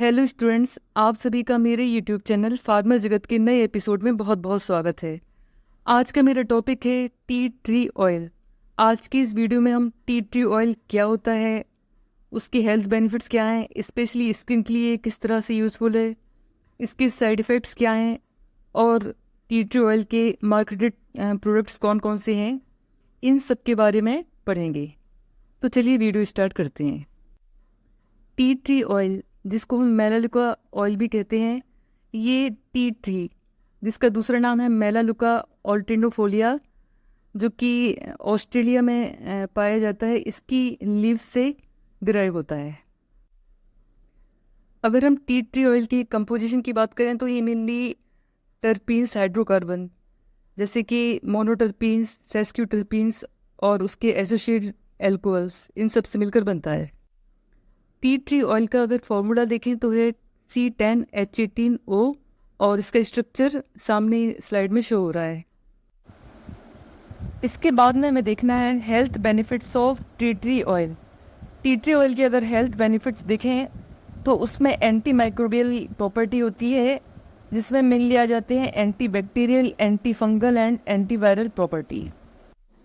Hello students, आप सभी का मेरे यूट्यूब चैनल फार्मर जगत के नए एपिसोड में बहुत बहुत स्वागत है। आज का मेरा टॉपिक है टी ट्री ऑयल। आज की इस वीडियो में हम टी ट्री ऑयल क्या होता है, उसके हेल्थ बेनिफिट्स क्या हैं, स्पेशली स्किन के लिए किस तरह से यूज़फुल है, इसके साइड इफ़ेक्ट्स क्या हैं और टी ट्री ऑयल के मार्केटेड प्रोडक्ट्स कौन कौन से हैं, इन सब के बारे में पढ़ेंगे। तो चलिए वीडियो स्टार्ट करते हैं। टी ट्री ऑयल, जिसको हम मेलालुका ऑयल भी कहते हैं, ये टी ट्री जिसका दूसरा नाम है मेलालुका ऑल्टिनोफोलिया, जो कि ऑस्ट्रेलिया में पाया जाता है, इसकी लीव्स से डिराइव होता है। अगर हम टी ट्री ऑयल की कंपोजिशन की बात करें तो ये मेनली टर्पीन्स हाइड्रोकार्बन जैसे कि मोनोटर्पीन्स, सेस्क्यूटर्पीन्स और उसके एसोसिएटेड एल्कोहल्स, इन सब से मिलकर बनता है। टी ट्री ऑयल का अगर फॉर्मूला देखें तो है C10H18O और इसका स्ट्रक्चर सामने स्लाइड में शो हो रहा है। इसके बाद में हमें देखना है health benefits of tea tree oil. Tea tree oil के अगर हेल्थ बेनिफिट्स देखें तो उसमें एंटी माइक्रोबियल प्रॉपर्टी होती है, जिसमें मेनली आ जाते हैं anti bacterial, anti fungal and anti viral property.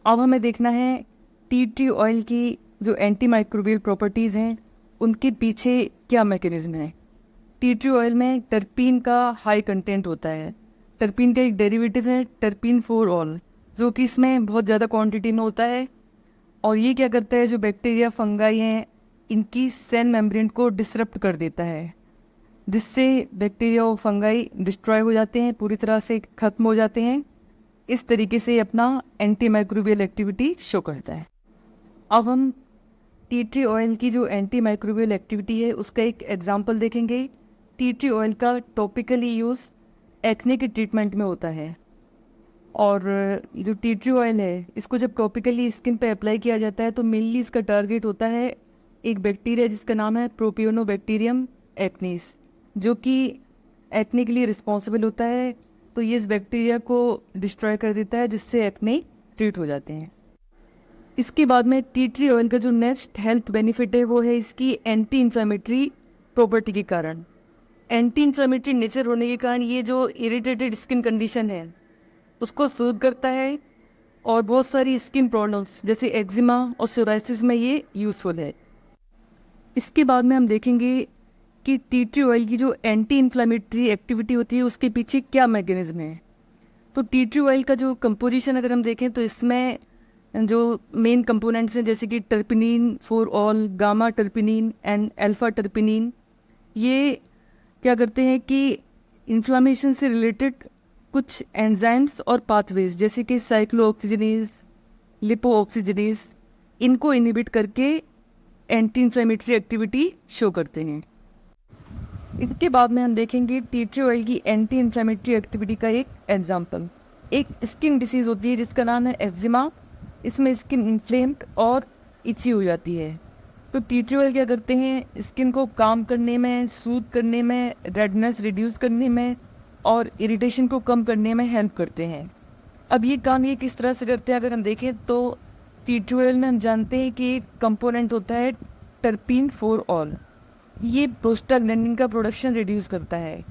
अब हमें देखना है टी ट्री ऑयल की जो एंटी माइक्रोबियल प्रॉपर्टीज़ हैं उनके पीछे क्या मैकेनिज्म है। टी ट्री ऑयल में टर्पीन का हाई कंटेंट होता है। टर्पीन का एक डेरिवेटिव है टर्पीन 4-ऑल, जो कि इसमें बहुत ज़्यादा क्वांटिटी में होता है और ये क्या करता है, जो बैक्टीरिया फंगाई हैं इनकी सेल मेम्ब्रेन को डिसरप्ट कर देता है, जिससे बैक्टीरिया और फंगाई डिस्ट्रॉय हो जाते हैं, पूरी तरह से ख़त्म हो जाते हैं। इस तरीके से अपना एंटी माइक्रोबियल एक्टिविटी शो करता है। अब हम टी ट्री ऑयल की जो एंटी माइक्रोबियल एक्टिविटी है उसका एक एग्जांपल देखेंगे। टी ट्री ऑयल का टॉपिकली यूज़ एक्ने के ट्रीटमेंट में होता है और जो टी ट्री ऑयल है इसको जब टॉपिकली स्किन पे अप्लाई किया जाता है तो मेनली इसका टारगेट होता है एक बैक्टीरिया जिसका नाम है प्रोपियोनोबैक्टीरियम एक्नीस, जो कि एक्ने के लिए रिस्पॉन्सिबल होता है। तो ये इस बैक्टीरिया को डिस्ट्रॉय कर देता है, जिससे एक्ने ट्रीट हो जाते हैं। इसके बाद में टी ट्री ऑयल का जो नेक्स्ट हेल्थ बेनिफिट है वो है इसकी एंटी इन्फ्लेमेटरी प्रॉपर्टी के कारण। एंटी इन्फ्लेमेटरी नेचर होने के कारण ये जो इरिटेटेड स्किन कंडीशन है उसको सूद करता है और बहुत सारी स्किन प्रॉब्लम्स जैसे एक्जिमा और सोराइसिस में ये यूज़फुल है। इसके बाद में हम देखेंगे कि टी ट्री ऑयल की जो एंटी इन्फ्लेमेटरी एक्टिविटी होती है उसके पीछे क्या मैकेनिज्म है। तो टी ट्री ऑयल का जो कंपोजिशन अगर हम देखें तो इसमें जो मेन कंपोनेंट्स हैं जैसे कि टर्पिनिन 4-ऑल, गामा टर्पिनिन एंड अल्फा टर्पिनिन, ये क्या करते हैं कि इन्फ्लामेशन से रिलेटेड कुछ एंजाइम्स और पाथवेज जैसे कि साइक्लोऑक्सीजनेज, लिपोऑक्सीजनेज, इनको इनहिबिट करके एंटी इन्फ्लेमेटरी एक्टिविटी शो करते हैं। इसके बाद में हम देखेंगे टी ट्री ऑयल की एंटी इन्फ्लेमेटरी एक्टिविटी का एक एग्जांपल। एक स्किन डिसीज़ होती है जिसका नाम है एक्जिमा। इसमें स्किन इन्फ्लेम्ड और इची हो जाती है। तो टी ट्री ऑयल क्या करते हैं, स्किन को काम करने में, सूद करने में, रेडनेस रिड्यूस करने में और इरिटेशन को कम करने में हेल्प करते हैं। अब ये काम ये किस तरह से करते हैं अगर हम देखें तो टी ट्री ऑयल में हम जानते हैं कि एक कंपोनेंट होता है टर्पीन 4-ऑल। ये प्रोस्टाग्लैंडिन का प्रोडक्शन रिड्यूस करता है।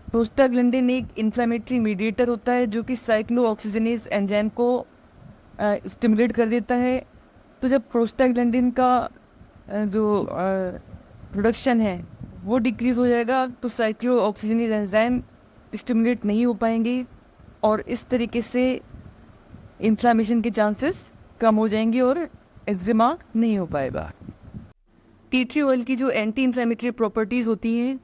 प्रोस्टाग्लैंडिन एक इन्फ्लेमेटरी मीडिएटर होता है जो कि साइक्लोऑक्सीजनेज एंजाइम को स्टिमुलेट कर देता है। तो जब प्रोस्टाग्लैंडिन का जो प्रोडक्शन है वो डिक्रीज़ हो जाएगा तो साइक्लोऑक्सीजनेज एंजाइम स्टिमुलेट नहीं हो पाएंगे और इस तरीके से इन्फ्लामेशन के चांसेस कम हो जाएंगे और एक्जिमा नहीं हो पाएगा। टी ट्री ऑयल की जो एंटी इन्फ्लेमेटरी प्रॉपर्टीज़ होती हैं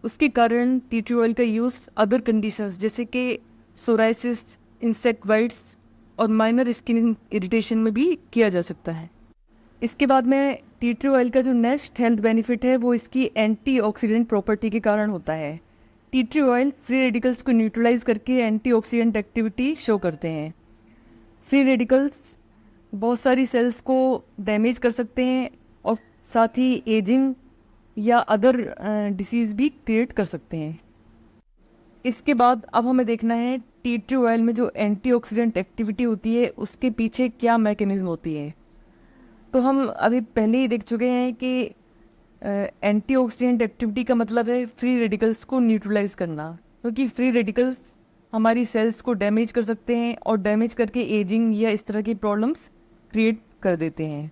उसके कारण टी ट्री ऑयल का यूज़ अदर कंडीशंस जैसे कि सोराइसिस, इंसेक्ट बाइट्स और माइनर स्किन इरिटेशन में भी किया जा सकता है। इसके बाद में टी ट्री ऑयल का जो नेक्स्ट हेल्थ बेनिफिट है वो इसकी एंटीऑक्सीडेंट प्रॉपर्टी के कारण होता है। Tea tree oil free radicals को न्यूट्रलाइज करके एंटीऑक्सीडेंट एक्टिविटी शो करते हैं। फ्री रेडिकल्स बहुत सारी सेल्स को डैमेज कर सकते हैं और साथ ही एजिंग या अदर डिसीज़ भी क्रिएट कर सकते हैं। इसके बाद अब हमें देखना है टी ट्री ऑयल में जो एंटीऑक्सीडेंट एक्टिविटी होती है उसके पीछे क्या मैकेनिज्म होती है। तो हम अभी पहले ही देख चुके हैं कि एंटीऑक्सीडेंट एक्टिविटी का मतलब है फ्री रेडिकल्स को न्यूट्रलाइज करना, क्योंकि फ्री रेडिकल्स हमारी सेल्स को डैमेज कर सकते हैं और डैमेज करके एजिंग या इस तरह की प्रॉब्लम्स क्रिएट कर देते हैं।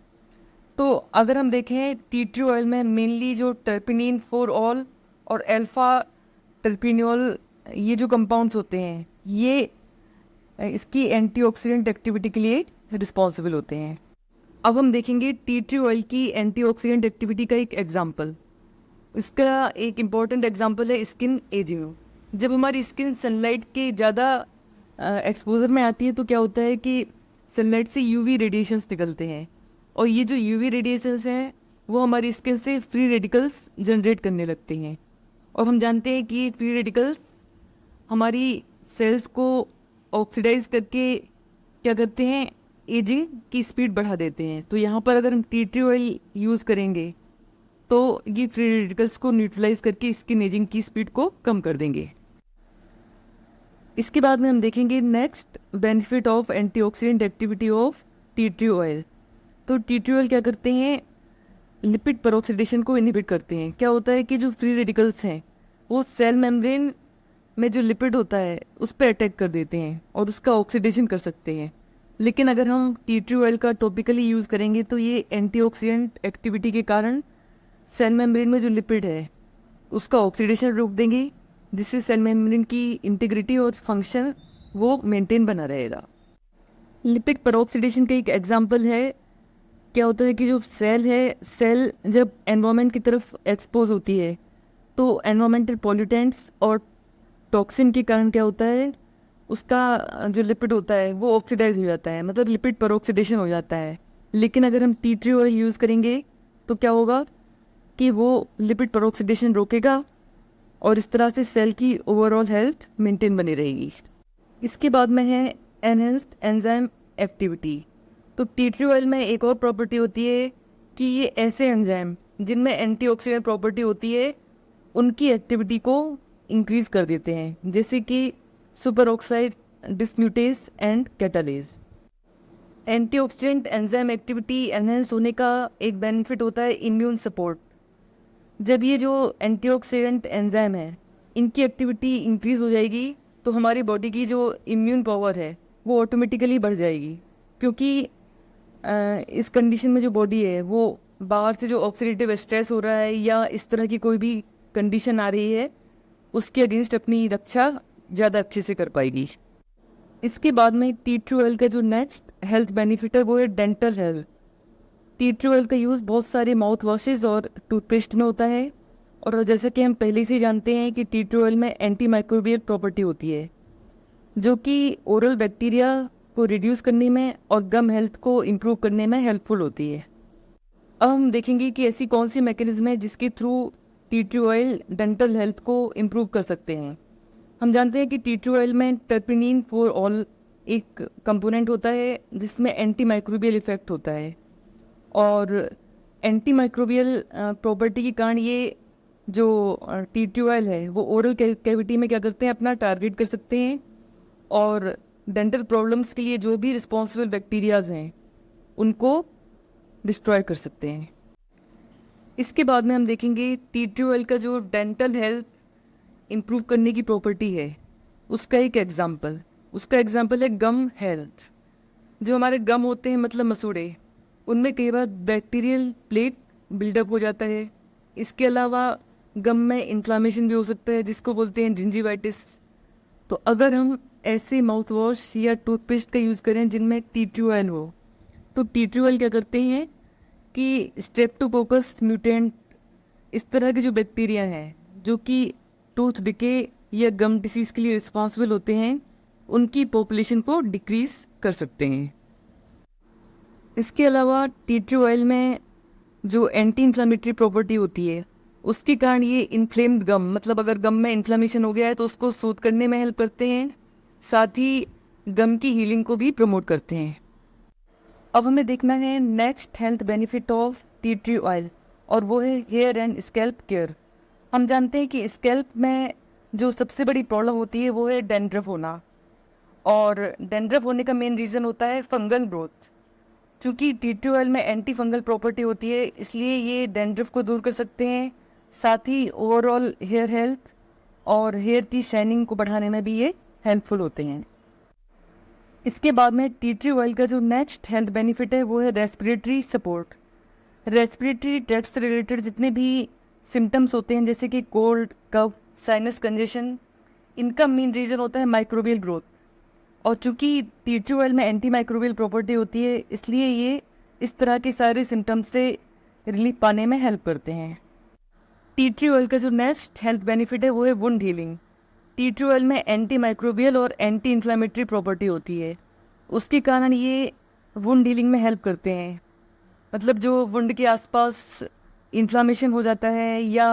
तो अगर हम देखें टी ट्री ऑयल में मेनली जो टर्पिनिन 4-ऑल और अल्फा टर्पिनियोल, ये जो कंपाउंड्स होते हैं ये इसकी एंटीऑक्सीडेंट एक्टिविटी के लिए रिस्पॉन्सिबल होते हैं। अब हम देखेंगे टी ट्री ऑयल की एंटीऑक्सीडेंट एक्टिविटी का एक एग्जांपल। इसका एक इम्पॉर्टेंट एग्जांपल है स्किन एजिंग। जब हमारी स्किन सनलाइट के ज़्यादा एक्सपोजर में आती है तो क्या होता है कि सनलाइट से यूवी रेडिएशंस निकलते हैं, और ये जो यूवी रेडिएशंस हैं वो हमारी स्किन से फ्री रेडिकल्स जनरेट करने लगते हैं। और हम जानते हैं कि फ्री रेडिकल्स हमारी सेल्स को ऑक्सीडाइज करके क्या करते हैं, एजिंग की स्पीड बढ़ा देते हैं। तो यहाँ पर अगर हम टी ट्री ऑयल यूज़ करेंगे तो ये फ्री रेडिकल्स को न्यूट्रलाइज करके स्किन एजिंग की स्पीड को कम कर देंगे। इसके बाद में हम देखेंगे next benefit of antioxidant activity of tea tree oil. तो टी ट्री ऑयल क्या करते हैं, लिपिड पेरोक्सिडेशन को इनहिबिट करते हैं। क्या होता है कि जो फ्री रेडिकल्स हैं वो सेल मेम्ब्रेन में जो लिपिड होता है उस पर अटैक कर देते हैं और उसका ऑक्सीडेशन कर सकते हैं। लेकिन अगर हम टी ट्री ऑयल का टॉपिकली यूज़ करेंगे तो ये एंटीऑक्सीडेंट एक्टिविटी के कारण सेल मेम्ब्रेन में जो लिपिड है उसका ऑक्सीडेशन रोक देंगे, जिससे सेल मेम्ब्रेन की इंटीग्रिटी और फंक्शन वो मेंटेन बना रहेगा। लिपिड पेरोक्सिडेशन का एक एग्जांपल है, क्या होता है कि जो सेल है, सेल जब एनवायरनमेंट की तरफ एक्सपोज होती है तो एनवायरमेंटल पॉल्यूटेंट्स और टॉक्सिन के कारण क्या होता है, उसका जो लिपिड होता है वो ऑक्सीडाइज हो जाता है, मतलब लिपिड पेरोक्सिडेशन हो जाता है। लेकिन अगर हम टी ट्री ऑयल यूज़ करेंगे तो क्या होगा कि वो लिपिड पेरोक्सिडेशन रोकेगा और इस तरह से सेल की ओवरऑल हेल्थ मेंटेन बनी रहेगी। इसके बाद में है एनहेंस्ड एंजाइम एक्टिविटी। तो टी ट्री ऑयल में एक और प्रॉपर्टी होती है कि ये ऐसे एंजाइम जिनमें एंटीऑक्सीडेंट प्रॉपर्टी होती है उनकी एक्टिविटी को इंक्रीज कर देते हैं, जैसे कि super oxide dismutase and catalase. Antioxidant enzyme activity enhance होने का एक बेनिफिट होता है इम्यून सपोर्ट। जब ये जो एंटीऑक्सीडेंट एंजाइम है इनकी एक्टिविटी इंक्रीज हो जाएगी तो हमारी बॉडी की जो इम्यून पावर है वो ऑटोमेटिकली बढ़ जाएगी, क्योंकि इस कंडीशन में जो बॉडी है वो बाहर से जो ऑक्सीडेटिव स्ट्रेस हो रहा है या इस तरह की कोई भी कंडीशन आ रही है उसके अगेंस्ट अपनी रक्षा ज़्यादा अच्छे से कर पाएगी। इसके बाद में टी ट्री ऑयल का जो नेक्स्ट हेल्थ बेनिफिट है वो है dental health. Tea tree oil का यूज़ बहुत सारे माउथ वॉशेज और टूथपेस्ट में होता है, और जैसा कि हम पहले से जानते हैं कि टी ट्री ऑयल में एंटी माइक्रोबियल प्रॉपर्टी होती है जो कि ओरल बैक्टीरिया को रिड्यूस करने में और गम हेल्थ को इम्प्रूव करने में हेल्पफुल होती है। अब हम देखेंगे कि ऐसी कौन सी मैकेनिज्म है जिसके through tea tree oil dental health को इम्प्रूव कर सकते हैं। हम जानते हैं कि टी ट्री ऑयल में टर्पिनिन 4-ऑल एक कंपोनेंट होता है जिसमें एंटी माइक्रोबियल इफेक्ट होता है, और एंटी माइक्रोबियल प्रॉपर्टी के कारण ये जो टी ट्री ऑयल है वो ओरल कैविटी में क्या करते हैं, अपना टारगेट कर सकते हैं और डेंटल प्रॉब्लम्स के लिए जो भी रिस्पॉन्सिबल बैक्टीरियाज हैं उनको डिस्ट्रॉय कर सकते हैं। इसके बाद में हम देखेंगे टी ट्री ऑयल का जो डेंटल हेल्थ इम्प्रूव करने की प्रॉपर्टी है उसका एक एग्जाम्पल, है गम हेल्थ। जो हमारे गम होते हैं मतलब मसूड़े, उनमें कई बार बैक्टीरियल प्लेक बिल्डअप हो जाता है। इसके अलावा गम में इन्फ्लामेशन भी हो सकता है जिसको बोलते हैं जिंजीवाइटिस। तो अगर हम ऐसे माउथ वॉश या टूथपेस्ट का यूज़ करें जिनमें टी ट्री ऑयल हो तो टी ट्री ऑयल क्या करते हैं कि स्ट्रेप्टोकोकस म्यूटेंट, इस तरह के जो बैक्टीरिया हैं जो कि टूथ डिके या गम डिसीज़ के लिए रिस्पॉन्सिबल होते हैं उनकी पॉपुलेशन को डिक्रीज कर सकते हैं। इसके अलावा टी ट्री ऑयल में जो एंटी इन्फ्लामेटरी प्रॉपर्टी होती है उसके कारण ये इन्फ्लेम्ड गम, मतलब अगर गम में इन्फ्लामेशन हो गया है तो उसको सूद करने में हेल्प करते हैं, साथ ही गम की हीलिंग को भी प्रमोट करते हैं। अब हमें देखना है next health benefit of tea tree oil, और वो है हेयर एंड स्कैल्प केयर। हम जानते हैं कि स्कैल्प में जो सबसे बड़ी प्रॉब्लम होती है वो है डैंड्रफ होना, और डैंड्रफ होने का मेन रीज़न होता है फंगल ग्रोथ। क्योंकि टी ट्री ऑयल में एंटी फंगल प्रॉपर्टी होती है, इसलिए ये डैंड्रफ को दूर कर सकते हैं, साथ ही ओवरऑल हेयर हेल्थ और हेयर की शाइनिंग को बढ़ाने में भी ये हेल्पफुल होते हैं। इसके बाद में टी ट्री ऑयल का जो नेक्स्ट हेल्थ बेनिफिट है वो है रेस्पिरेटरी सपोर्ट। रेस्पिरेटरी ट्रैक्ट से रिलेटेड जितने भी सिम्टम्स होते हैं जैसे कि कोल्ड, कफ, साइनस कंजेशन, इनका मेन रीज़न होता है माइक्रोबियल ग्रोथ। और चूँकि टी ट्री ऑयल में एंटी माइक्रोबियल प्रॉपर्टी होती है, इसलिए ये इस तरह के सारे सिम्टम्स से रिलीफ पाने में हेल्प करते हैं। टी ट्री ऑयल का जो नेक्स्ट हेल्थ बेनिफिट है वो है wound healing. Tea tree oil में एंटी माइक्रोबियल और एंटी इन्फ्लेमेटरी प्रॉपर्टी होती है, उसके कारण ये वुंड हीलिंग में हेल्प करते हैं। मतलब जो वुंड के आसपास इन्फ्लामेशन हो जाता है या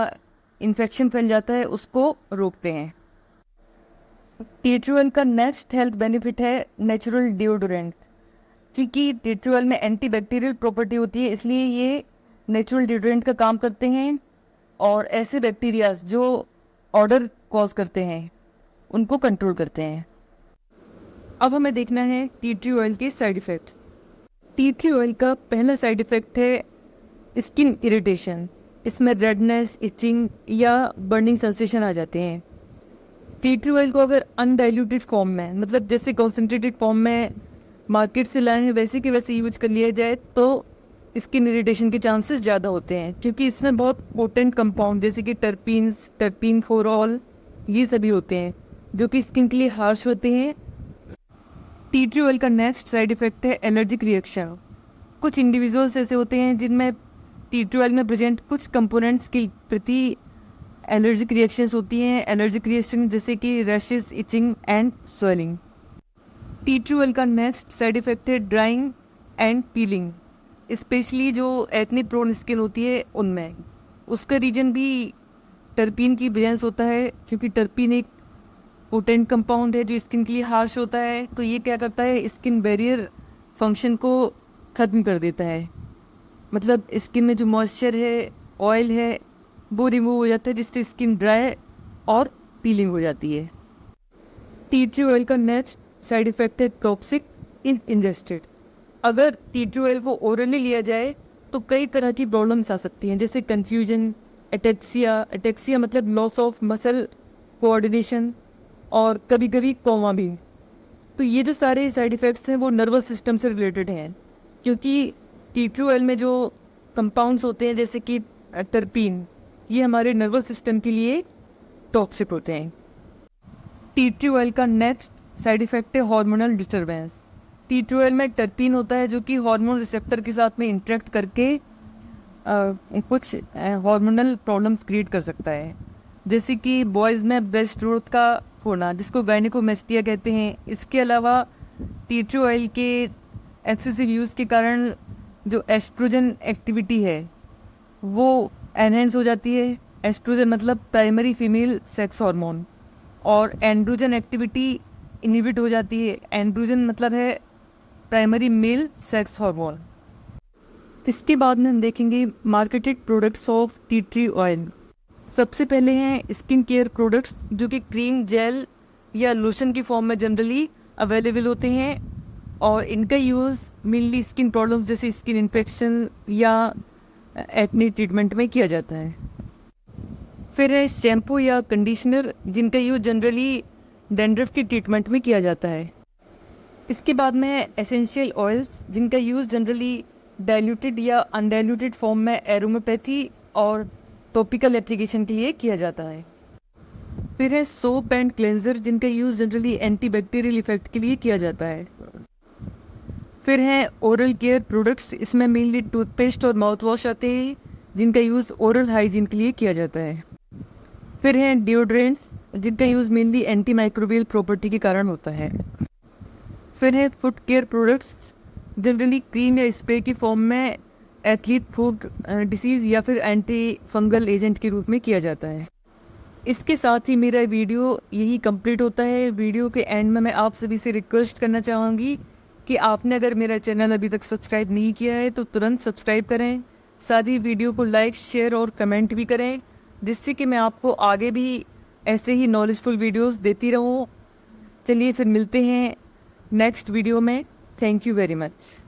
इन्फेक्शन फैल जाता है, उसको रोकते हैं। टी ट्री ऑयल का नेक्स्ट हेल्थ बेनिफिट है नेचुरल डिओडोरेंट। क्योंकि टी ट्री ऑयल में एंटी बैक्टीरियल प्रॉपर्टी होती है, इसलिए ये नेचुरल डिओडोरेंट का काम करते हैं और ऐसे बैक्टीरियाज जो ऑर्डर कॉज करते हैं उनको कंट्रोल करते हैं। अब हमें देखना है टी ट्री ऑयल के side effects. Tea tree oil का पहला साइड इफ़ेक्ट है स्किन इरिटेशन। इसमें रेडनेस, इचिंग या बर्निंग सेंसेशन आ जाते हैं। टी ट्री ऑयल को अगर अनडाइल्यूटेड फॉर्म में, मतलब जैसे कॉन्सेंट्रेटेड फॉर्म में मार्केट से लाए हैं वैसे के वैसे यूज कर लिया जाए तो स्किन इरिटेशन के चांसेस ज़्यादा होते हैं, क्योंकि इसमें बहुत पोटेंट कंपाउंड जैसे कि टर्पीन्स, टर्पीन फोरऑल, ये सभी होते हैं जो कि स्किन के लिए हार्श होते हैं। टी ट्री ऑयल का नेक्स्ट साइड इफ़ेक्ट है एलर्जिक रिएक्शन। कुछ इंडिविजुअल्स ऐसे होते हैं जिनमें टी ट्री ऑयल में प्रेजेंट कुछ कंपोनेंट्स के प्रति एलर्जिक रिएक्शंस होती हैं। एलर्जिक रिएक्शन जैसे कि rashes, etching and swelling. Tea tree oil का नेक्स्ट साइड इफ़ेक्ट है ड्राइंग एंड पीलिंग, स्पेशली जो एक्ने प्रोन स्किन होती है उनमें। उसका रीजन भी टर्पीन की प्रेजेंस होता है, क्योंकि टर्पीन एक पोटेंट कंपाउंड है जो स्किन के लिए हार्श होता है। तो ये क्या करता है, स्किन बैरियर फंक्शन को ख़त्म कर देता है। मतलब स्किन में जो मॉइस्चर है, ऑयल है, वो रिमूव हो जाता है, जिससे स्किन ड्राई और पीलिंग हो जाती है। टी ट्री ऑयल का नेक्स्ट साइड इफ़ेक्ट है टॉक्सिक इन इंजेस्टेड। अगर टी ट्री ऑयल को ओरली लिया जाए तो कई तरह की प्रॉब्लम्स आ सकती हैं, जैसे कन्फ्यूजन, एटेक्सिया मतलब लॉस ऑफ मसल कोऑर्डिनेशन और कभी कभी कोमा भी। तो ये जो सारे साइड इफ़ेक्ट्स हैं वो नर्वस सिस्टम से रिलेटेड हैं, क्योंकि टी ट्री ऑयल में जो कंपाउंड्स होते हैं जैसे कि टर्पीन, ये हमारे नर्वस सिस्टम के लिए टॉक्सिक होते हैं। टी ट्री ऑयल का नेक्स्ट साइड इफ़ेक्ट है hormonal disturbance. Tea tree oil में टर्पीन होता है जो कि हार्मोन रिसेप्टर के साथ में इंटरेक्ट करके कुछ हार्मोनल प्रॉब्लम्स क्रिएट कर सकता है, जैसे कि बॉयज़ में ब्रेस्ट ग्रोथ का होना जिसको गायनेकोमेस्टिया कहते हैं। इसके अलावा टी ट्री ऑयल के एक्सेसिव यूज़ के कारण जो एस्ट्रोजन एक्टिविटी है वो एनहेंस हो जाती है। एस्ट्रोजन मतलब प्राइमरी फीमेल सेक्स हार्मोन, और एंड्रोजन एक्टिविटी इनहिबिट हो जाती है। एंड्रोजन मतलब है प्राइमरी मेल सेक्स हार्मोन। इसके बाद में हम देखेंगे marketed products of tea tree oil. सबसे पहले हैं स्किन केयर प्रोडक्ट्स, जो कि क्रीम, जेल या लोशन की फॉर्म में जनरली अवेलेबल होते हैं, और इनका यूज़ मेनली स्किन प्रॉब्लम्स जैसे स्किन इन्फेक्शन या एक्ने ट्रीटमेंट में किया जाता है। फिर है शैम्पू या कंडीशनर, जिनका यूज़ जनरली डैंड्रफ की ट्रीटमेंट में किया जाता है। इसके बाद में है एसेंशियल ऑयल्स, जिनका यूज़ जनरली डाइल्यूटेड या अनडाइल्यूटेड फॉर्म में एरोमेपैथी और टॉपिकल एप्लीकेशन के लिए किया जाता है। फिर है सोप एंड क्लेंजर, जिनका यूज़ जनरली एंटीबैक्टीरियल इफेक्ट के लिए किया जाता है। फिर है ओरल केयर प्रोडक्ट्स, इसमें मेनली टूथपेस्ट और माउथ वॉश आते हैं, जिनका यूज़ ओरल हाइजीन के लिए किया जाता है। फिर है डिओड्रेंट्स, जिनका use mainly anti microbial property के कारण होता है। फिर है foot care products, generally cream या स्प्रे की फॉर्म में एथलीट फूड डिसीज़ या फिर एंटी फंगल एजेंट के रूप में किया जाता है। इसके साथ ही मेरा वीडियो यही कंप्लीट होता है। वीडियो के एंड में मैं आप सभी से रिक्वेस्ट करना चाहूँगी कि आपने अगर मेरा चैनल अभी तक सब्सक्राइब नहीं किया है तो तुरंत सब्सक्राइब करें, साथ ही वीडियो को लाइक, शेयर और कमेंट भी करें, जिससे कि मैं आपको आगे भी ऐसे ही नॉलेजफुल वीडियोस देती रहूँ। चलिए फिर मिलते हैं नेक्स्ट वीडियो में। Thank you very much.